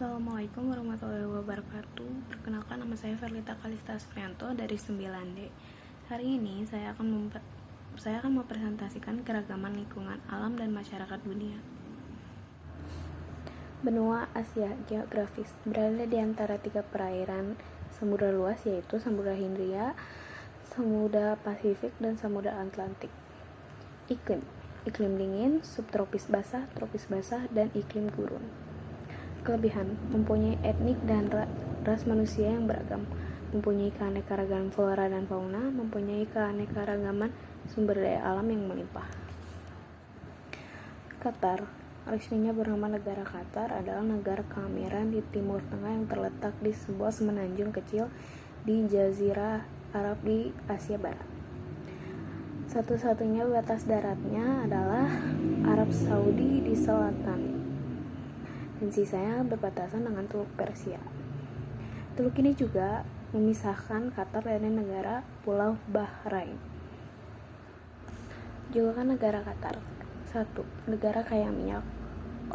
Assalamualaikum warahmatullahi wabarakatuh. Perkenalkan, nama saya Verlita Kalista Sprianto dari 9D. Hari ini saya akan mempresentasikan keragaman lingkungan alam dan masyarakat dunia. Benua Asia geografis berada di antara tiga perairan samudra luas, yaitu Samudra Hindia, Samudra Pasifik, dan Samudra Atlantik. Iklim dingin, subtropis basah, tropis basah, dan iklim gurun. Kelebihan: mempunyai etnik dan ras manusia yang beragam, mempunyai keanekaragaman flora dan fauna, mempunyai keanekaragaman sumber daya alam yang melimpah. Qatar, resminya bernama negara Qatar, adalah negara keamiran di Timur Tengah yang terletak di sebuah semenanjung kecil di Jazirah Arab di Asia Barat. Satu-satunya batas daratnya adalah Arab Saudi di selatan, dan sisanya berbatasan dengan Teluk Persia. Teluk ini juga memisahkan Qatar dari negara Pulau Bahrain. Julukan negara Qatar: 1. Negara kaya minyak,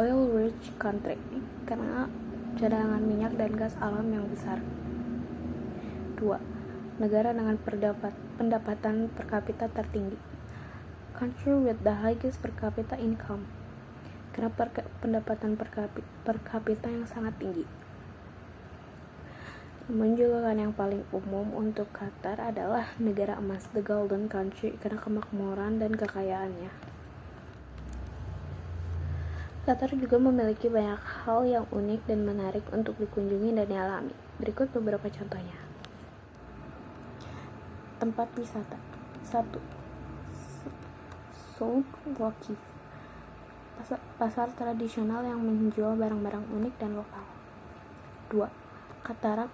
oil rich country, karena cadangan minyak dan gas alam yang besar. 2. Negara dengan pendapatan per kapita tertinggi, country with the highest per capita income, karena pendapatan per kapita yang sangat tinggi. Namun julukan yang paling umum untuk Qatar adalah negara emas, the golden country, karena kemakmuran dan kekayaannya. Qatar juga memiliki banyak hal yang unik dan menarik untuk dikunjungi dan dialami. Berikut beberapa contohnya. Tempat wisata: 1. Souk Waqif, pasar tradisional yang menjual barang-barang unik dan lokal. 2. Qatar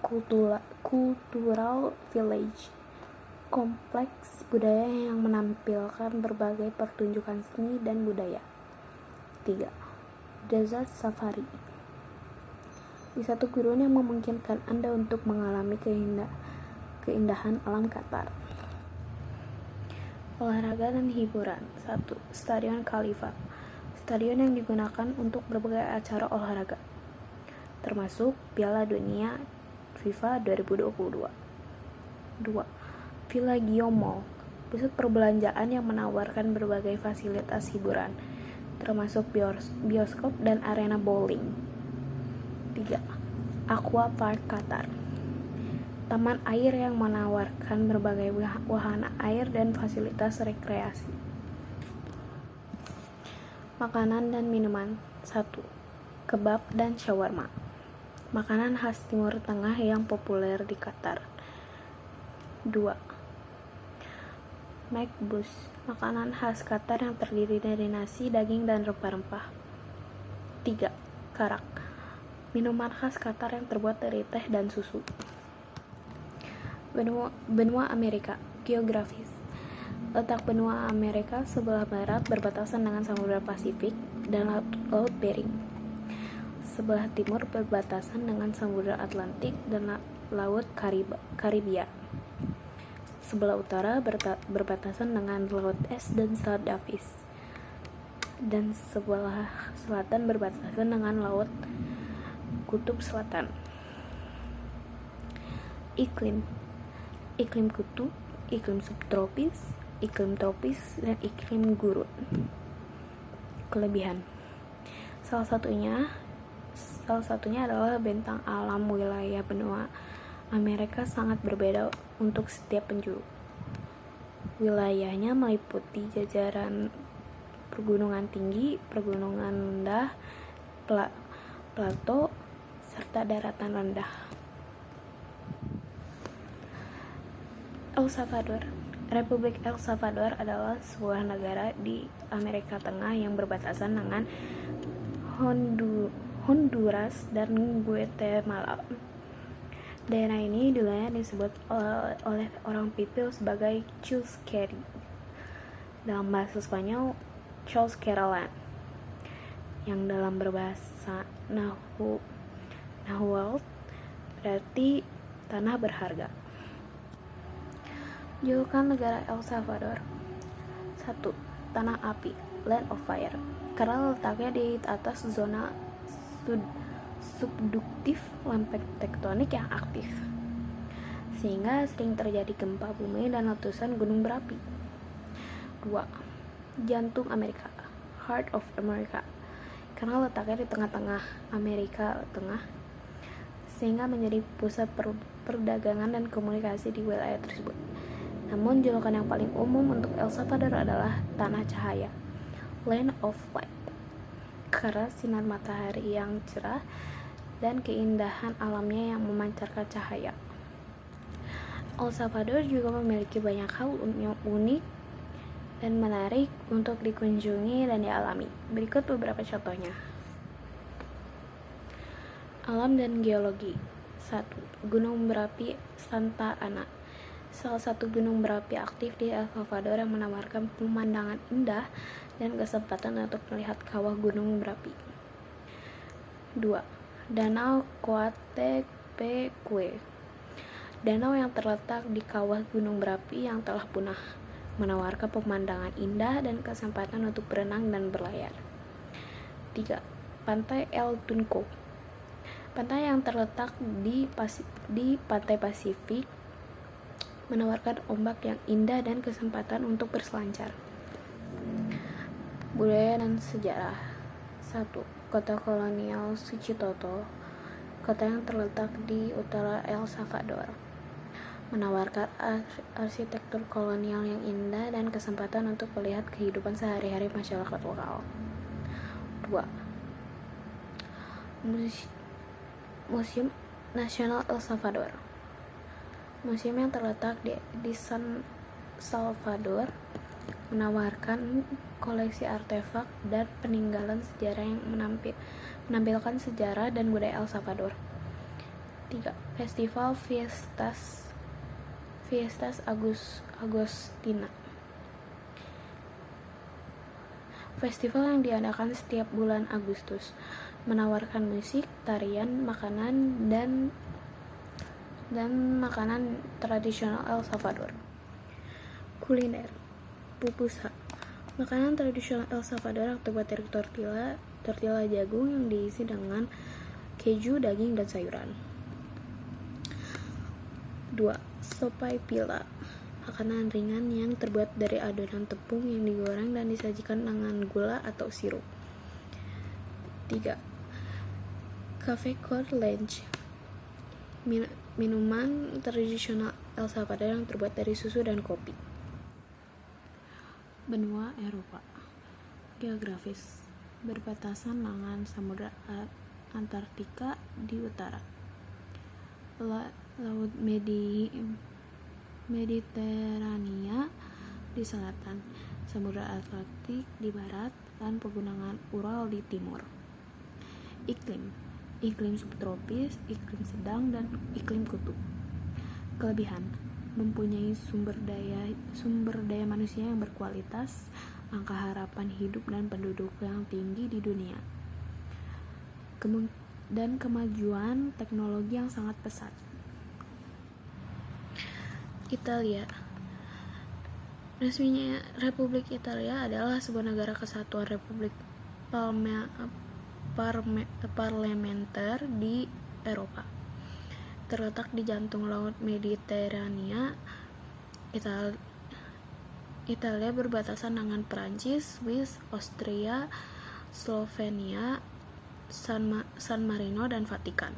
Cultural Village, kompleks budaya yang menampilkan berbagai pertunjukan seni dan budaya. 3. Desert Safari, wisata gurun yang memungkinkan Anda untuk mengalami keindahan alam Qatar. Olahraga dan hiburan: 1. Stadion Khalifa, stadion yang digunakan untuk berbagai acara olahraga, termasuk Piala Dunia FIFA 2022. 2. Villa Guillaume Mall, pusat perbelanjaan yang menawarkan berbagai fasilitas hiburan, termasuk bioskop dan arena bowling. 3. Aqua Park Qatar, taman air yang menawarkan berbagai wahana air dan fasilitas rekreasi. Makanan dan minuman: 1. Kebab dan shawarma, makanan khas Timur Tengah yang populer di Qatar. 2. Makbous, makanan khas Qatar yang terdiri dari nasi, daging, dan rempah-rempah. 3. Karak, minuman khas Qatar yang terbuat dari teh dan susu. Benua Amerika geografis: letak benua Amerika sebelah barat berbatasan dengan Samudra Pasifik dan Laut Bering. Sebelah timur berbatasan dengan Samudra Atlantik dan Laut Karibia. Sebelah utara berbatasan dengan Laut Es dan Selat Davis. Dan sebelah selatan berbatasan dengan Laut Kutub Selatan. Iklim kutub, iklim subtropis, iklim tropis, dan iklim gurun. Kelebihan: salah satunya adalah bentang alam wilayah benua Amerika sangat berbeda untuk setiap penjuru. Wilayahnya meliputi jajaran pergunungan tinggi, pergunungan rendah, plato, serta daratan rendah. El Salvador. Republik El Salvador adalah sebuah negara di Amerika Tengah yang berbatasan dengan Honduras dan Guatemala. Daerah ini dulunya disebut oleh orang Pipil sebagai Chusquerí, dalam bahasa Spanyol Chusqueroland, yang dalam berbahasa Nahuatl berarti tanah berharga. Julukan negara El Salvador: 1. Tanah api, land of fire, karena letaknya di atas zona subduktif lempeng tektonik yang aktif, sehingga sering terjadi gempa bumi dan letusan gunung berapi. 2. Jantung Amerika, Heart of America, karena letaknya di tengah-tengah Amerika Tengah, sehingga menjadi pusat perdagangan dan komunikasi di wilayah tersebut. Namun julukan yang paling umum untuk El Salvador adalah Tanah Cahaya, Land of Light, karena sinar matahari yang cerah dan keindahan alamnya yang memancarkan cahaya. El Salvador juga memiliki banyak hal yang unik dan menarik untuk dikunjungi dan dialami. Berikut beberapa contohnya. Alam dan geologi. 1. Gunung berapi Santa Ana, salah satu gunung berapi aktif di El Salvador yang menawarkan pemandangan indah dan kesempatan untuk melihat kawah gunung berapi. 2. Danau Coatepec, danau yang terletak di kawah gunung berapi yang telah punah, menawarkan pemandangan indah dan kesempatan untuk berenang dan berlayar. 3. Pantai El Tunco, pantai yang terletak di pantai Pasifik, menawarkan ombak yang indah dan kesempatan untuk berselancar. Budaya dan sejarah. 1. Kota kolonial Suchitoto, kota yang terletak di utara El Salvador, menawarkan arsitektur kolonial yang indah dan kesempatan untuk melihat kehidupan sehari-hari masyarakat lokal. 2. Museum Nasional El Salvador, museum yang terletak di San Salvador, menawarkan koleksi artefak dan peninggalan sejarah yang menampilkan sejarah dan budaya El Salvador. 3. Festival Fiestas Agostina, festival yang diadakan setiap bulan Agustus, menawarkan musik, tarian, makanan dan makanan tradisional El Salvador. Kuliner. Pupusa, makanan tradisional El Salvador yang terbuat dari tortilla jagung yang diisi dengan keju, daging, dan sayuran. 2. Sopaipilla, makanan ringan yang terbuat dari adonan tepung yang digoreng dan disajikan dengan gula atau sirup. 3. Café Cold Lunch, minuman tradisional El Salvador yang terbuat dari susu dan kopi. Benua Eropa. Geografis, berbatasan dengan Samudra Antartika di utara, Laut Mediterania di selatan, Samudra Atlantik di barat, dan pegunungan Ural di timur. Iklim subtropis, iklim sedang, dan iklim kutub. Kelebihan: mempunyai sumber daya manusia yang berkualitas, angka harapan hidup dan penduduk yang tinggi di dunia, dan kemajuan teknologi yang sangat pesat. Italia. Resminya Republik Italia adalah sebuah negara kesatuan republik parlementer di Eropa. Terletak di jantung Laut Mediterania, Italia berbatasan dengan Perancis, Swiss, Austria, Slovenia, San Marino, dan Vatikan.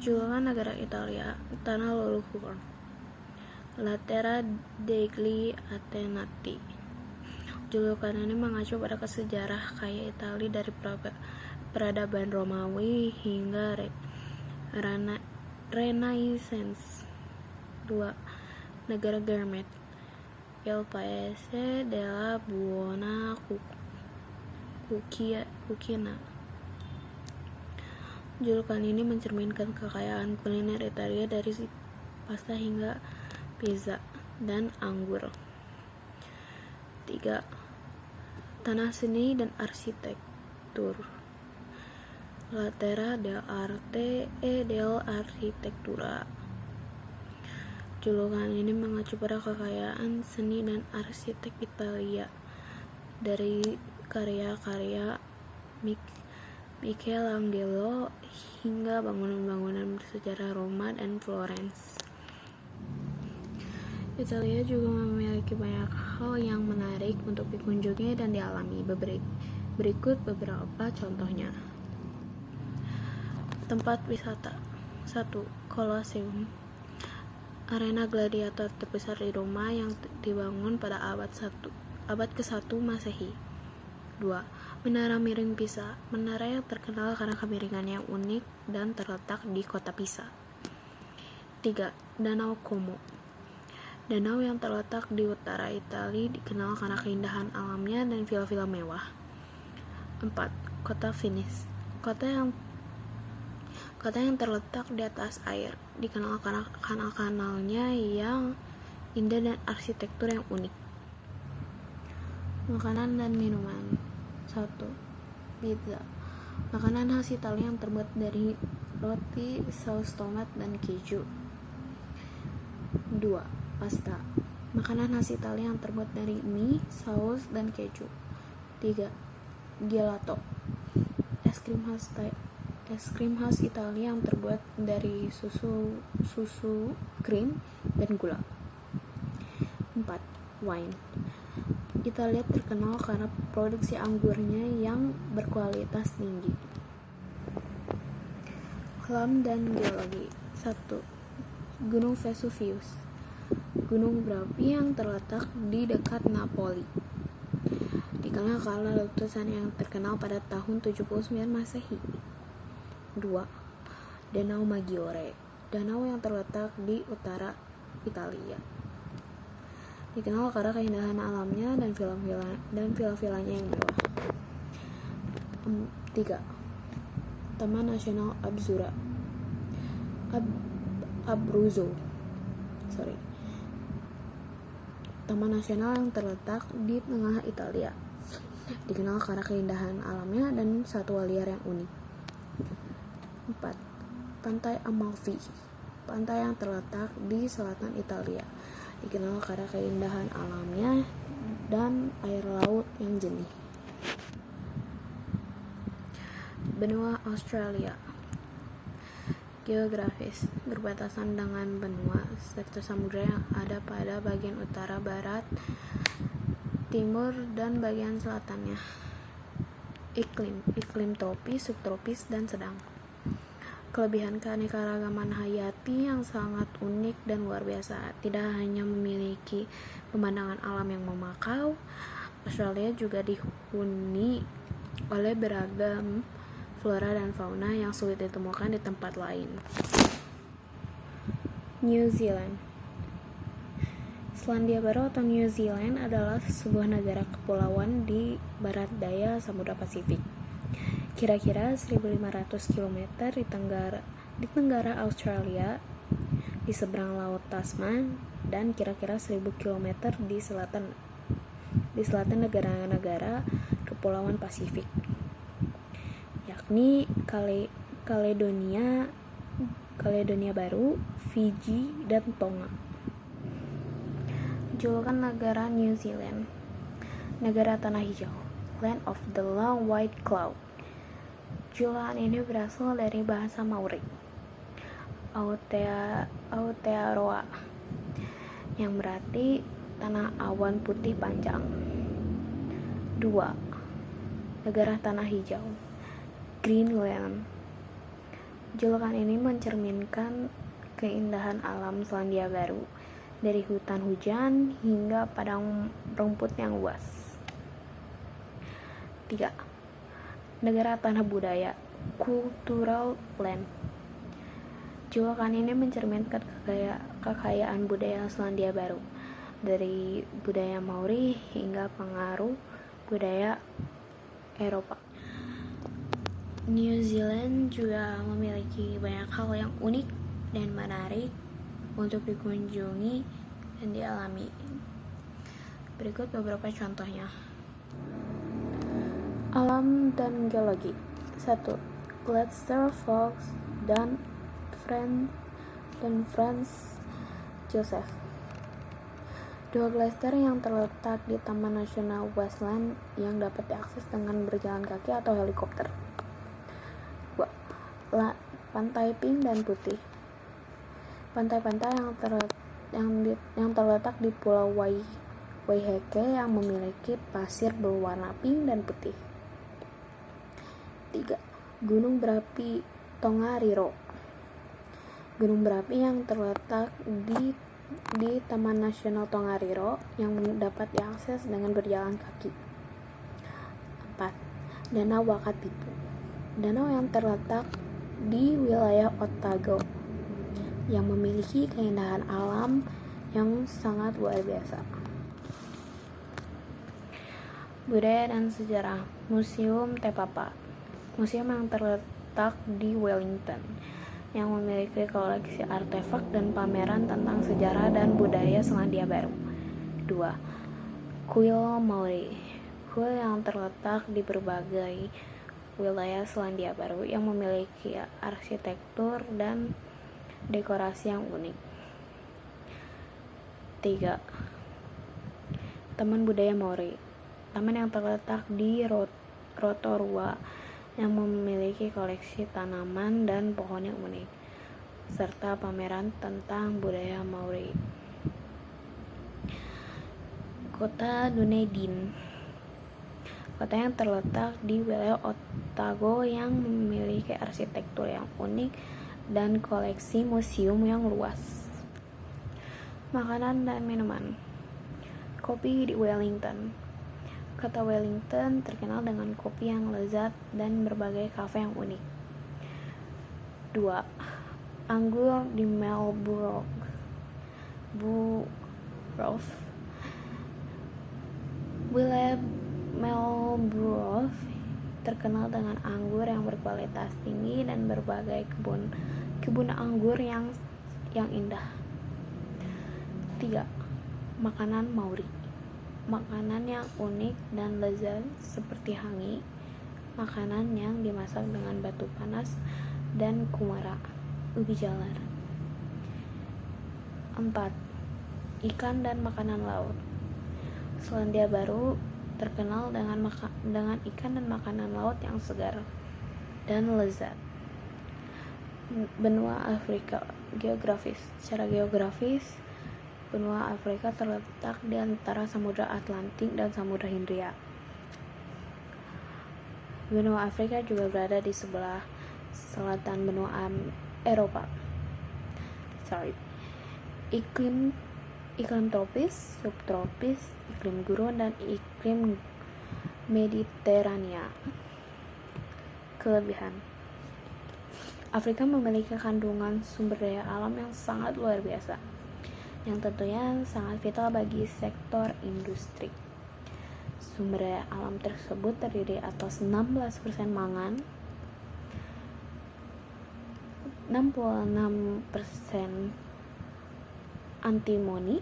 Julukan negara Italia: Tanah Leluhur, La Terra degli Antenati. Julukan ini mengacu pada sejarah kaya Italia dari peradaban Romawi hingga Renaissance. 2. Negara Germet, Il Paese della Buona Cucina. Julukan ini mencerminkan kekayaan kuliner Italia dari pasta hingga pizza dan anggur. 3. Tanah seni dan arsitektur, La Terra dell'arte e dell'architettura. Julukan ini mengacu pada kekayaan seni dan arsitek Italia dari karya-karya Michelangelo, hingga bangunan-bangunan bersejarah Roma dan Florence. Italia juga memiliki banyak hal yang menarik untuk dikunjungi dan dialami. Berikut beberapa contohnya. Tempat wisata. 1. Colosseum, arena gladiator terbesar di Roma yang dibangun pada abad ke-1 Masehi. 2. Menara miring Pisa, menara yang terkenal karena kemiringannya yang unik dan terletak di kota Pisa. 3. Danau Como, danau yang terletak di utara Italia dikenal karena keindahan alamnya dan villa-villa mewah. 4. Kota Venice, kota yang terletak di atas air, dikenal karena kanal-kanalnya yang indah dan arsitektur yang unik. Makanan dan minuman. 1. Pizza, makanan khas Italia yang terbuat dari roti, saus tomat, dan keju. 2. Pasta, makanan khas Italia yang terbuat dari mie, saus, dan keju. 3. Gelato, es krim khas Italia yang terbuat dari susu, krim, dan gula. 4. Wine, Italia terkenal karena produksi anggurnya yang berkualitas tinggi. Alam dan geologi. 1. Gunung Vesuvius, gunung berapi yang terletak di dekat Napoli, dikenal karena letusan yang terkenal pada tahun 79 Masehi. 2. Danau Maggiore, danau yang terletak di utara Italia, dikenal karena keindahan alamnya dan villa-villanya yang mewah. 3. Taman Nasional Abruzzo, taman nasional yang terletak di tengah Italia, dikenal karena keindahan alamnya dan satwa liar yang unik. 4. Pantai Amalfi, pantai yang terletak di selatan Italia, dikenal karena keindahan alamnya dan air laut yang jernih. Benua Australia. Geografis, berbatasan dengan benua serta samudra yang ada pada bagian utara, barat, timur, dan bagian selatannya. Iklim tropis, subtropis, dan sedang. Kelebihan keanekaragaman hayati yang sangat unik dan luar biasa. Tidak hanya memiliki pemandangan alam yang memukau, Australia juga dihuni oleh beragam flora dan fauna yang sulit ditemukan di tempat lain. New Zealand. Selandia Baru atau New Zealand adalah sebuah negara kepulauan di barat daya Samudra Pasifik. Kira-kira 1.500 km di tenggara Australia, di seberang Laut Tasman, dan kira-kira 1.000 km di selatan negara-negara kepulauan Pasifik, yakni Caledonia Baru, Fiji, dan Tonga. Julukan negara New Zealand: negara tanah hijau, Land of the Long White Cloud. Julukan ini berasal dari bahasa Maori, Aotearoa, yang berarti tanah awan putih panjang. 2. Negara tanah hijau, Greenland. Julukan ini mencerminkan keindahan alam Selandia Baru, dari hutan hujan hingga padang rumput yang luas. 3. Negara tanah budaya, Cultural Land. Julukan ini mencerminkan kekayaan budaya Selandia Baru, dari budaya Maori hingga pengaruh budaya Eropa. New Zealand juga memiliki banyak hal yang unik dan menarik untuk dikunjungi dan dialami. Berikut beberapa contohnya. Alam dan geologi. 1. Glacier Falls dan Franz Josef. Dua glacier yang terletak di Taman Nasional Westland yang dapat diakses dengan berjalan kaki atau helikopter. Pantai pink dan putih. Pantai-pantai yang terletak di Pulau Waiheke yang memiliki pasir berwarna pink dan putih. 3. Gunung berapi Tongariro. Gunung berapi yang terletak di Taman Nasional Tongariro yang dapat diakses dengan berjalan kaki. 4. Danau Wakatipu. Danau yang terletak di wilayah Otago yang memiliki keindahan alam yang sangat luar biasa. Budaya dan sejarah. Museum Te Papa. Museum yang terletak di Wellington yang memiliki koleksi artefak dan pameran tentang sejarah dan budaya Selandia Baru. 2. Kuil Maori. Kuil yang terletak di berbagai wilayah Selandia Baru yang memiliki arsitektur dan dekorasi yang unik. 3. Taman Budaya Maori. Taman yang terletak di Rotorua yang memiliki koleksi tanaman dan pohon yang unik serta pameran tentang budaya Maori. Kota Dunedin. Kota yang terletak di wilayah Otago yang memiliki arsitektur yang unik dan koleksi museum yang luas. Makanan dan minuman. Kopi di Wellington. Kota Wellington terkenal dengan kopi yang lezat dan berbagai kafe yang unik. 2. Anggur di Melbourne. Wilayah Melbourne terkenal dengan anggur yang berkualitas tinggi dan berbagai kebun anggur yang indah. 3. Makanan Maori. Makanan yang unik dan lezat seperti hangi, makanan yang dimasak dengan batu panas dan kumara, ubi jalar. 4. Ikan dan makanan laut. Selandia Baru terkenal dengan ikan dan makanan laut yang segar dan lezat. Benua Afrika. Geografis. Secara geografis, benua Afrika terletak di antara Samudra Atlantik dan Samudra Hindia. Benua Afrika juga berada di sebelah selatan benua Eropa. Iklim tropis, subtropis, iklim gurun, dan iklim Mediterania. Kelebihan. Afrika memiliki kandungan sumber daya alam yang sangat luar biasa, yang tentunya sangat vital bagi sektor industri. Sumber daya alam tersebut terdiri atas 16% mangan, 66% antimoni,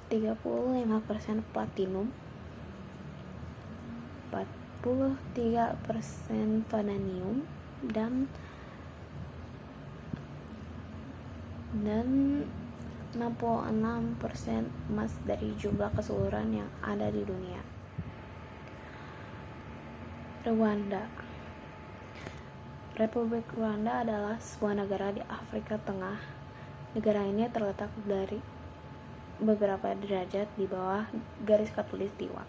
35% platinum, 43% vanadium, dan 66% emas dari jumlah keseluruhan yang ada di dunia. Rwanda. Republik Rwanda adalah sebuah negara di Afrika Tengah. Negara ini terletak dari beberapa derajat di bawah garis khatulistiwa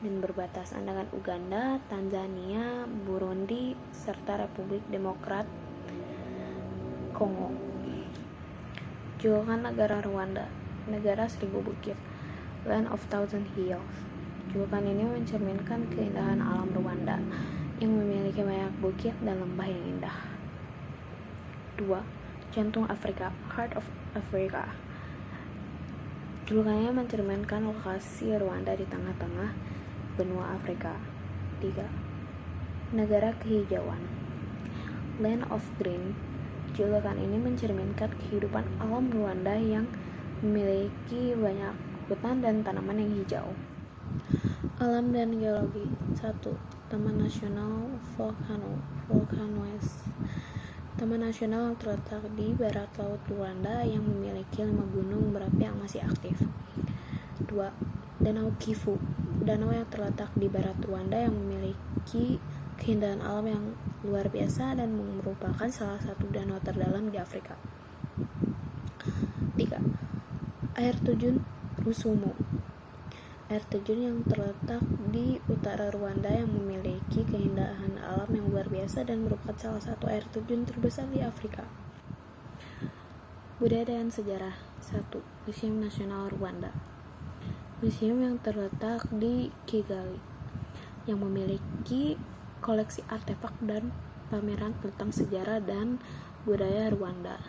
dan berbatasan dengan Uganda, Tanzania, Burundi, serta Republik Demokrat Kongo. Julukan negara Rwanda, negara seribu bukit, Land of Thousand Hills. Julukan ini mencerminkan keindahan alam Rwanda yang memiliki banyak bukit dan lembah yang indah. 2. Jantung Afrika, Heart of Africa. Julukannya mencerminkan lokasi Rwanda di tengah-tengah benua Afrika. 3. Negara kehijauan, Land of Green. Julukan ini mencerminkan kehidupan alam Rwanda yang memiliki banyak hutan dan tanaman yang hijau. Alam dan geologi. 1. Taman Nasional Volcanoes. Taman nasional yang terletak di barat laut Rwanda yang memiliki 5 gunung berapi yang masih aktif. 2. Danau Kivu. Danau yang terletak di barat Rwanda yang memiliki keindahan alam yang luar biasa dan merupakan salah satu danau terdalam di Afrika. 3. Air terjun Rusumo. Air terjun yang terletak di utara Rwanda yang memiliki keindahan alam yang luar biasa dan merupakan salah satu air terjun terbesar di Afrika. Budaya dan sejarah. 1. Museum Nasional Rwanda. Museum yang terletak di Kigali yang memiliki koleksi artefak dan pameran tentang sejarah dan budaya Rwanda.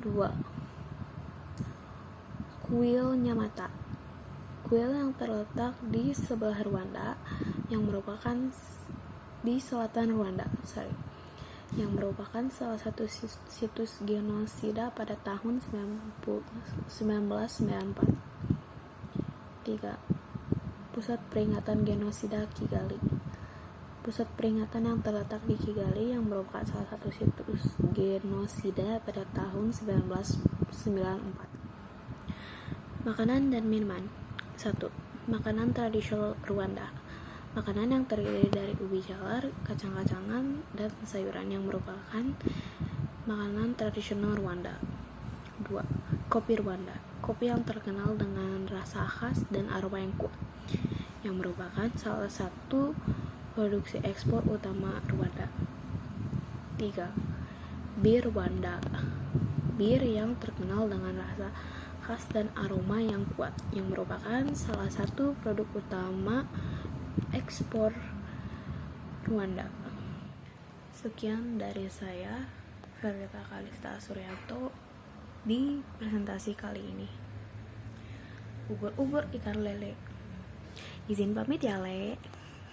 2. Kuil Nyamata. Kuil yang terletak di sebelah Rwanda yang merupakan di selatan Rwanda, yang merupakan salah satu situs genosida pada tahun 1994. 3. Pusat Peringatan Genosida Kigali. Pusat peringatan yang terletak di Kigali yang merupakan salah satu situs genosida pada tahun 1994. Makanan dan minuman. 1. Makanan tradisional Rwanda. Makanan yang terdiri dari ubi jalar, kacang-kacangan, dan sayuran yang merupakan makanan tradisional Rwanda. 2. Kopi Rwanda. Kopi yang terkenal dengan rasa khas dan aroma yang kuat, yang merupakan salah satu produksi ekspor utama Rwanda. 3. Bir Rwanda. Bir yang terkenal dengan rasa khas dan aroma yang kuat, yang merupakan salah satu produk utama ekspor Rwanda. Sekian dari saya, Verita Kalista Suryanto, di presentasi kali ini. Ubur-ubur ikan lele. Izin pamit ya, Le.